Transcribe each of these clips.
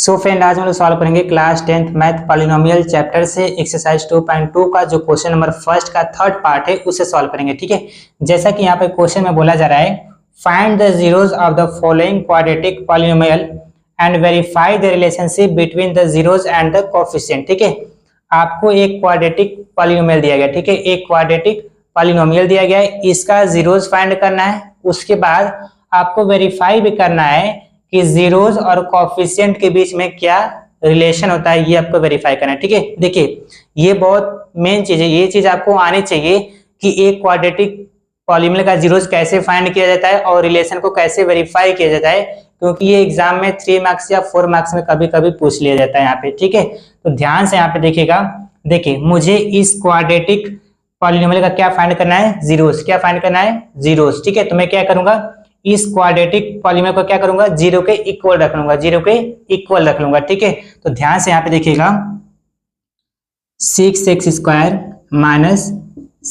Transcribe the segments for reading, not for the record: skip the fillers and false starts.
So friend, आज हम लोग सॉल्व करेंगे class 10th math polynomial chapter से एक्सरसाइज 2.2 का जो क्वेश्चन नंबर फर्स्ट का थर्ड पार्ट है उसे सॉल्व करेंगे। ठीक है, जैसा कि यहाँ पे क्वेश्चन में बोला जा रहा है, find the zeros of the following quadratic polynomial and verify the relationship between the zeros and the coefficient. ठीक है, आपको एक क्वाड्रेटिक पॉलिनोमियल दिया गया। ठीक है, एक क्वाड्रेटिक पॉलिनोमियल दिया गया है, इसका जीरोस फाइंड करना है। उसके बाद आपको वेरीफाई भी करना है कि जीरोस और कोएफिशिएंट के बीच में क्या रिलेशन होता है, ये आपको वेरीफाई करना है। ठीक है, देखिए ये बहुत मेन चीज है, ये चीज आपको आनी चाहिए कि एक क्वाड्रेटिक पॉलिनोमियल का जीरोस कैसे फाइंड किया जाता है और रिलेशन को कैसे वेरीफाई किया जाता है, क्योंकि ये एग्जाम में 3 मार्क्स या 4 मार्क्स में कभी कभी पूछ लिया जाता है यहाँ पे। ठीक है, तो ध्यान से यहाँ पे देखिएगा। देखिए, मुझे इस क्वाड्रेटिक पॉलिनोमियल का क्या फाइंड करना है, जीरोस। क्या फाइंड करना है, जीरोस। ठीक है, तो मैं क्या करूंगा, इस क्वाड्रेटिक पॉलिनोमियल को क्या करूंगा, जीरो के इक्वल रख लूंगा, जीरो के इक्वल रख लूंगा। ठीक है, तो ध्यान से यहाँ पे देखिएगा, 6x² माइनस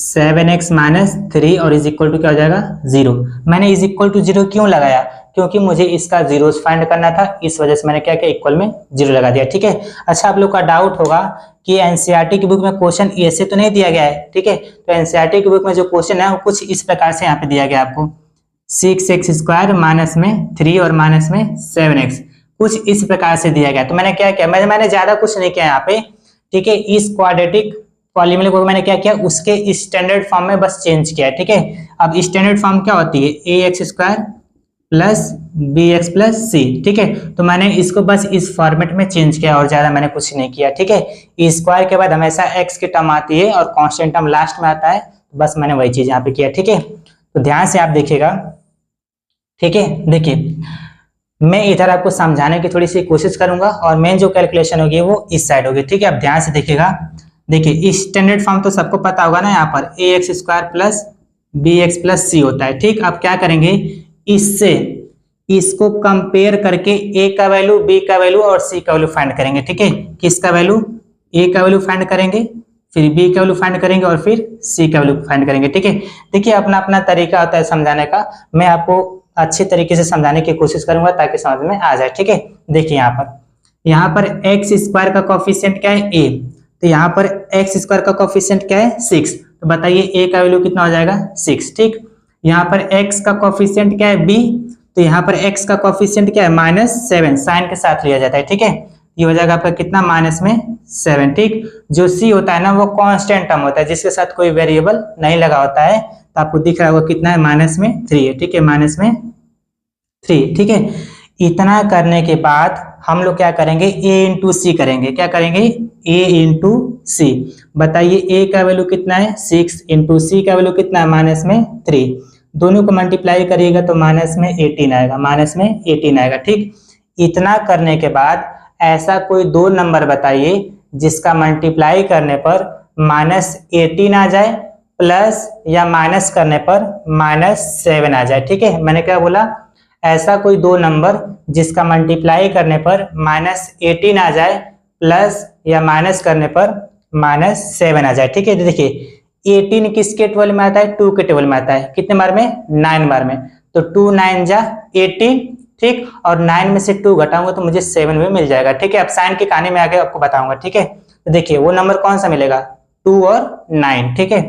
7x माइनस 3 और इज इक्वल टू क्या हो जाएगा, 0। मैंने इज इक्वल टू 0 क्यों लगाया, क्योंकि मुझे इसका जीरोस फाइंड करना था, इस वजह से मैंने क्या किया, इक्वल में 0 लगा दिया। ठीक है, अच्छा आप लोग का डाउट होगा कि एनसीईआरटी की बुक में क्वेश्चन ऐसे तो नहीं दिया गया है। ठीक है, तो एनसीईआरटी की बुक में जो क्वेश्चन है वो कुछ इस प्रकार से यहाँ पे दिया गया आपको, 6x² माइनस में 3 और माइनस में 7x, कुछ इस प्रकार से दिया गया। तो मैंने क्या किया, मैंने ज्यादा कुछ नहीं किया यहाँ पे। ठीक है, इस क्वाड्रेटिक पॉलिनोमियल को मैंने क्या किया, उसके स्टैंडर्ड फॉर्म में बस चेंज किया। ठीक है, अब स्टैंडर्ड फॉर्म क्या होती है, ax² plus bx plus c। ठीक है, तो मैंने इसको बस इस फॉर्मेट में चेंज किया और ज्यादा मैंने कुछ नहीं किया। ठीक है, स्क्वायर के बाद हमेशा x की टर्म आती है और कांस्टेंट टर्म लास्ट में आता है, तो बस मैंने वही चीज यहाँ पे किया। ठीक है, तो ध्यान से आप देखिएगा। ठीक है, देखिए मैं इधर आपको समझाने की थोड़ी सी कोशिश करूंगा और मेन जो कैलकुलेशन होगी वो इस साइड होगी। ठीक है, आप ध्यान से देखिएगा। देखिए स्टैंडर्ड फॉर्म तो सबको पता होगा ना, यहाँ पर ax² plus bx plus c होता है। ठीक, आप क्या करेंगे, इससे इसको कंपेयर करके a का वैल्यू, b का वैल्यू और c का वैल्यू फाइंड करेंगे। ठीक है, किसका वैल्यू, a का वैल्यू फाइंड करेंगे, फिर b का वैल्यू फाइंड करेंगे और फिर c का वैल्यू फाइंड करेंगे। ठीक है, देखिए अपना अपना तरीका होता है समझाने का, मैं आपको अच्छे तरीके से समझाने की कोशिश करूंगा ताकि समझ में आ जाए। ठीक है, देखिए यहाँ पर x² का कोएफिशिएंट क्या है, a, तो यहाँ पर x² का कोएफिशिएंट क्या है, 6। तो बताइए a का वैल्यू कितना हो जाएगा, 6। ठीक, यहाँ पर x का कोएफिशिएंट क्या है, b, तो यहाँ पर x का कोएफिशिएंट क्या है, -7, साइन के साथ लिया जाता है। ठीक है, ये हो जाएगा आपका कितना, -7। ठीक, जो c होता है ना वो कांस्टेंट टर्म होता है जिसके साथ कोई वेरिएबल नहीं लगा होता है, तो आपको दिख रहा होगा कितना है, -3 है। ठीक है, -3। ठीक है, इतना करने के बाद हम लोग क्या करेंगे, a इंटू सी करेंगे। क्या करेंगे, a इंटू सी। बताइए a का वैल्यू कितना है, 6 इंटू सी का वैल्यू कितना है, -3। दोनों को मल्टीप्लाई करिएगा तो -18 आएगा, -18 आएगा। ठीक, इतना करने के बाद ऐसा कोई दो नंबर बताइए जिसका मल्टीप्लाई करने पर -18 आ जाए प्लस या माइनस करने पर -7 आ जाए। ठीक है, मैंने क्या बोला, ऐसा कोई दो नंबर जिसका मल्टीप्लाई करने पर -18 आ जाए प्लस या माइनस करने पर -7 आ जाए। ठीक है, देखिए 18 किसके टेबल में आता है, 2 के टेबल में आता है, कितने बार में, 9 बार में, तो 2 9 जा 18। ठीक, और 9 में से 2 घटाऊंगा तो मुझे 7 में मिल जाएगा। ठीक है, अब साइन के कहानी में आगे आपको बताऊंगा। ठीक है, तो देखिए वो नंबर कौन सा मिलेगा, 2 और 9। ठीक है,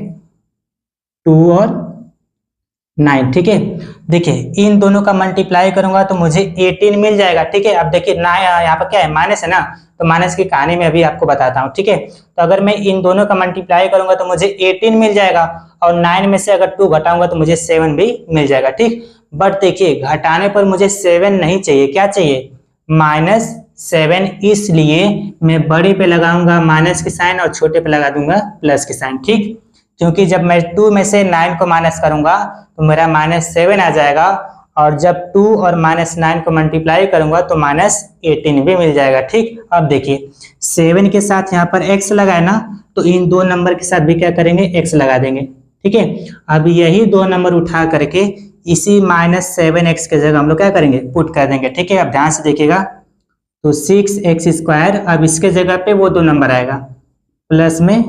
2 और 9। ठीक है, देखिए इन दोनों का मल्टीप्लाई करूंगा तो मुझे 18 मिल जाएगा। ठीक है, अब देखिए ना यहाँ पर क्या है, माइनस है ना, तो माइनस की कहानी में अभी आपको बताता हूँ। ठीक है, तो अगर मैं इन दोनों का मल्टीप्लाई करूंगा तो मुझे 18 मिल जाएगा और 9 में से अगर 2 घटाऊंगा तो मुझे 7 भी मिल जाएगा। ठीक, बट देखिए घटाने पर मुझे 7 नहीं चाहिए, क्या चाहिए, -7, इसलिए मैं बड़े पे लगाऊंगा माइनस की साइन और छोटे पे लगा दूंगा प्लस की साइन। ठीक, क्योंकि जब मैं 2 में से 9 को माइनस करूंगा तो मेरा -7 आ जाएगा और जब 2 और -9 को मल्टीप्लाई करूंगा तो -18 भी मिल जाएगा। ठीक, अब देखिए 7 के साथ यहाँ पर x लगाए ना, तो इन दो नंबर के साथ भी क्या करेंगे, x लगा देंगे। ठीक है, अब यही दो नंबर उठा करके इसी -7x के जगह हम लोग क्या करेंगे, पुट कर देंगे। ठीक है, अब ध्यान से देखिएगा, तो 6x², अब इसके जगह पे वो दो नंबर आएगा, प्लस में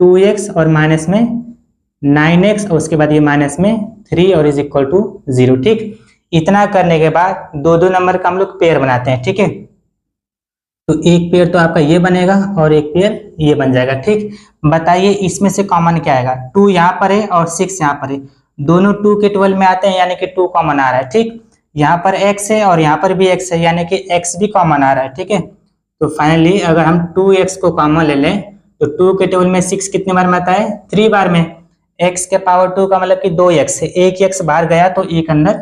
2x और माइनस में 9x और उसके बाद ये माइनस में 3 और इज इक्वल टू 0। ठीक, इतना करने के बाद दो दो नंबर का हम लोग पेयर बनाते हैं। ठीक है, तो एक पेयर तो आपका ये बनेगा और एक पेयर ये बन जाएगा। ठीक, बताइए इसमें से कॉमन क्या आएगा? 2 यहाँ पर है और 6 यहाँ पर है, दोनों 2 के 12 में आते हैं, यानी कि 2 कॉमन आ रहा है। ठीक, यहाँ पर x है और यहाँ पर भी x है, यानी कि x भी कॉमन आ रहा है। ठीक है, तो फाइनली अगर हम 2x को कॉमन ले लें तो 2 के टेबल में 6 कितने बार में आता है? 3 बार में। x के पावर 2 का मतलब कि 2x है, एक x बाहर गया तो एक अंदर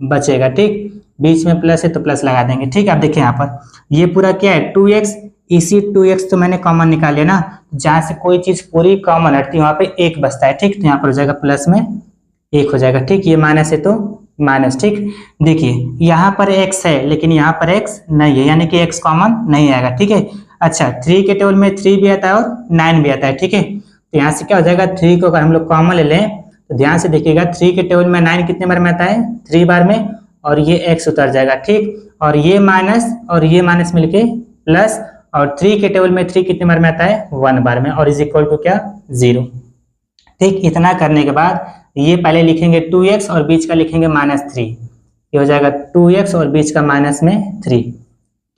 बचेगा। ठीक, बीच में प्लस है तो प्लस लगा देंगे। ठीक है, आप देखिए यहाँ पर ये पूरा क्या है? 2x, इसी 2x तो मैंने कॉमन निकाल लिया ना, जहां से कोई चीज पूरी कॉमन हटती है वहां पे एक बचता है। ठीक, तो यहाँ पर हो जाएगा प्लस में एक हो जाएगा। ठीक, ये माइनस है तो माइनस। ठीक, देखिए यहाँ पर x है लेकिन यहाँ पर x नहीं है, यानी कि x कॉमन नहीं आएगा। ठीक है, अच्छा 3 के टेबल में 3 भी आता है और 9 भी आता है। ठीक है, तो यहाँ से क्या हो जाएगा? 3 को अगर हम लोग कॉमन ले लें तो ध्यान से देखिएगा, 3 के टेबल में 9 कितने बार में आता है? 3 बार में, और ये x उतर जाएगा। ठीक, और ये माइनस मिलके प्लस, और 3 के टेबल में 3 कितने बार में आता है? 1 बार में, और इज इक्वल टू क्या? 0। ठीक, इतना करने के बाद ये पहले लिखेंगे 2x और बीच का लिखेंगे -3, ये हो जाएगा 2x और बीच का माइनस में 3।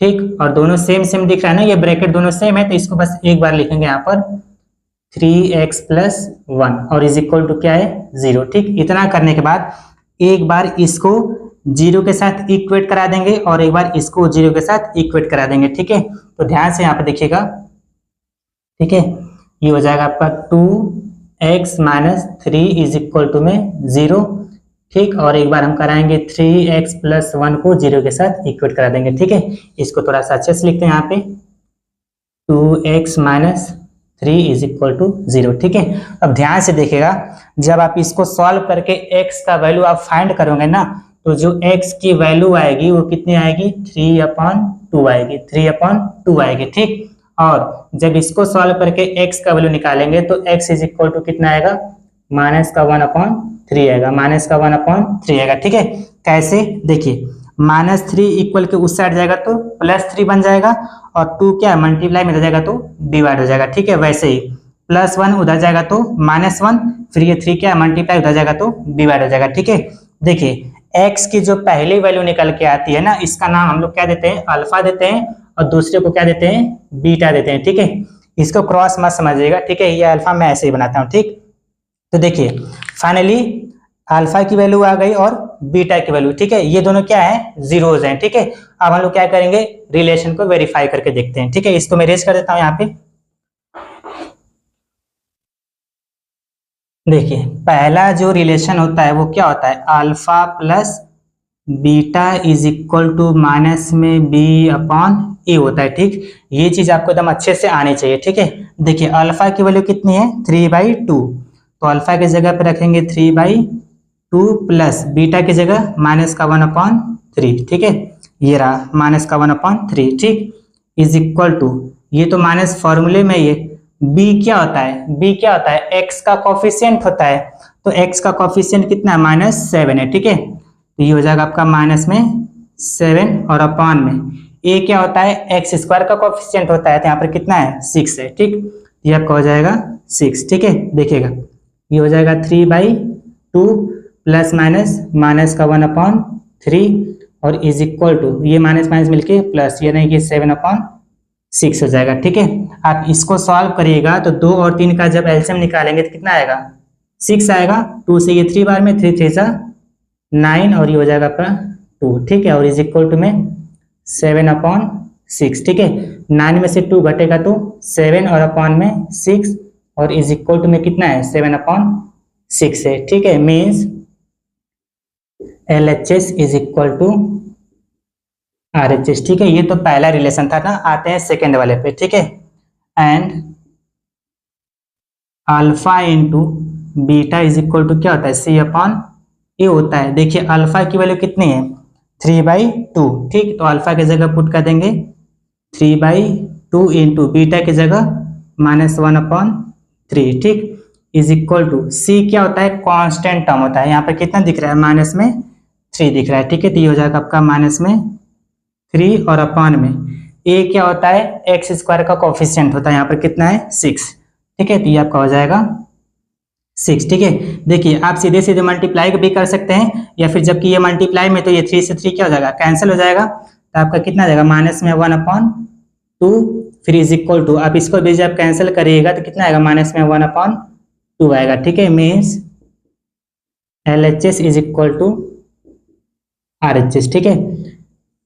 ठीक, और दोनों सेम सेम दिख रहा है ना, ये ब्रैकेट दोनों सेम है, तो इसको बस एक बार लिखेंगे यहाँ पर 3x + 1 और इज इक्वल टू क्या है? 0। ठीक, इतना करने के बाद एक बार इसको 0 के साथ इक्वेट करा देंगे और एक बार इसको 0 के साथ इक्वेट करा देंगे। ठीक है, तो ध्यान से यहाँ पे देखिएगा। ठीक है, ये हो जाएगा आपका 2x - 3 इज इक्वल टू में 0। ठीक, और एक बार हम कराएंगे 3x + 1 को 0 के साथ इक्वेट करा देंगे। ठीक है, इसको थोड़ा सा अच्छे से लिखते हैं यहाँ पे 2x - 3 इज इक्वल टू 0। ठीक है, अब ध्यान से देखिएगा, जब आप इसको सॉल्व करके x का वैल्यू आप फाइंड करोगे ना, तो जो x की वैल्यू आएगी वो कितनी आएगी? 3/2 आएगी, 3/2 आएगी। ठीक, और जब इसको सॉल्व करके x का वैल्यू निकालेंगे तो x इज इक्वल टू कितना आएगा? -1/3 आएगा, -1/3 आएगा। ठीक है, कैसे? देखिए -3 इक्वल के उस साइड जाएगा तो +3 बन जाएगा, और 2 क्या मल्टीप्लाई में हो जाएगा तो डिवाइड हो जाएगा। ठीक है, वैसे ही +1 उधर जाएगा तो -1, फिर ये 3 क्या मल्टीप्लाई उधर जाएगा तो डिवाइड हो जाएगा। ठीक है, देखिए x की जो पहली वैल्यू निकल के आती है ना, इसका नाम हम लोग क्या देते हैं? अल्फा देते हैं, और दूसरे को क्या देते हैं? बीटा देते हैं। ठीक है, इसको क्रॉस मत समझिएगा। ठीक है, ये अल्फा मैं ऐसे ही बनाता हूँ। ठीक, तो देखिए फाइनली अल्फा की वैल्यू आ गई और बीटा की वैल्यू। ठीक है, ये दोनों क्या है? जीरोज हैं। ठीक है, अब हम लोग क्या करेंगे? रिलेशन को वेरीफाई करके देखते हैं। ठीक है, इसको मैं रेज कर देता हूँ यहाँ पे। देखिए पहला जो रिलेशन होता है वो क्या होता है? Alpha plus beta is equal to minus में b/a होता है। ठीक, ये चीज आपको एकदम अच्छे से आनी चाहिए। ठीक है, देखिए अल्फा की वैल्यू कितनी है? 3/2, तो अल्फा की जगह पे रखेंगे 3/2 प्लस बीटा की जगह -1/3। ठीक है, ये रहा -1/3। ठीक, इज इक्वल टू, ये तो माइनस फॉर्मूले में ये b क्या होता है? b क्या होता है? x का कोफिशिएंट होता है, तो x का कोफिशिएंट कितना है? -7 है। ठीक है, तो ये हो जाएगा आपका -7 और अपॉन में a क्या होता है? x² का कोफिशिएंट होता है, तो यहाँ पर कितना है? 6 है। ठीक, ये आपका हो जाएगा 6। ठीक है, देखिएगा ये हो जाएगा 3/2 प्लस माइनस -1/3 और इज इक्वल टू, ये माइनस माइनस मिलके प्लस, ये नहीं कि 7/6 हो जाएगा। ठीक है, आप इसको सॉल्व करिएगा तो 2 और 3 का जब एलसीएम निकालेंगे तो कितना आएगा? 6 आएगा। 2 से ये 3 बार में, 3 3 सा 9 और ये हो जाएगा आपका 2। ठीक है, और इज इक्वल टू में 7/6। ठीक है, 9 में से 2 घटेगा तो 7 और अपॉन में 6 और इज इक्वल टू में कितना है? 7/6 है। ठीक है, means LHS is equal to RHS। ठीक है, ये तो पहला रिलेशन था ना, आते हैं सेकेंड वाले पे। ठीक है, and alpha into beta is equal to क्या होता है? C/A होता है। देखिए अल्फा की वैल्यू कितनी है? 3/2। ठीक, तो अल्फा की जगह पुट कर देंगे 3/2 इंटू बीटा की जगह -1/3। ठीक, इज इक्वल टू C क्या होता है? कांस्टेंट टर्म होता है। यहाँ पर कितना दिख रहा है? -3 दिख रहा है। ठीक है, तो ये हो जाएगा आपका -3 और अपॉन में A क्या होता है? x² का कोफिशिएंट होता है, यहाँ पर कितना है? 6। ठीक है, तो ये आपका हो जाएगा 6। ठीक है, देखिए आप सीधे सीधे मल्टीप्लाई भी कर सकते हैं, या फिर जबकि ये मल्टीप्लाई में तो ये 3 से 3 क्या हो जाएगा? कैंसिल हो जाएगा, तो आपका कितना आ जाएगा? -1/3 2 फिर इज इक्वल टू, आप इसको भी जब कैंसिल करिएगा तो कितना आएगा, माइनस में 1/2 आएगा। ठीक है, means LHS is equal to RHS। ठीक है,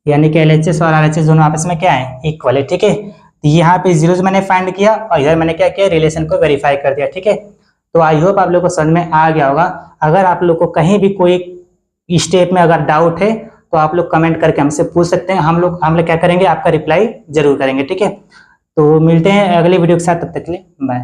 यानी कि LHS और RHS दोनों आपस में क्या है, इक्वल है। ठीक है, तो यहाँ पे जीरोज मैंने फाइंड किया और इधर मैंने क्या किया, रिलेशन को वेरीफाई कर दिया। ठीक है, तो आई होप आप लोग को समझ में आ गया होगा। अगर आप लोग को कहीं भी कोई स्टेप में अगर डाउट है तो आप लोग कमेंट करके हमसे पूछ सकते हैं, हम लोग क्या करेंगे, आपका रिप्लाई जरूर करेंगे। ठीक है, तो मिलते हैं अगले वीडियो के साथ, तब तक के लिए बाय।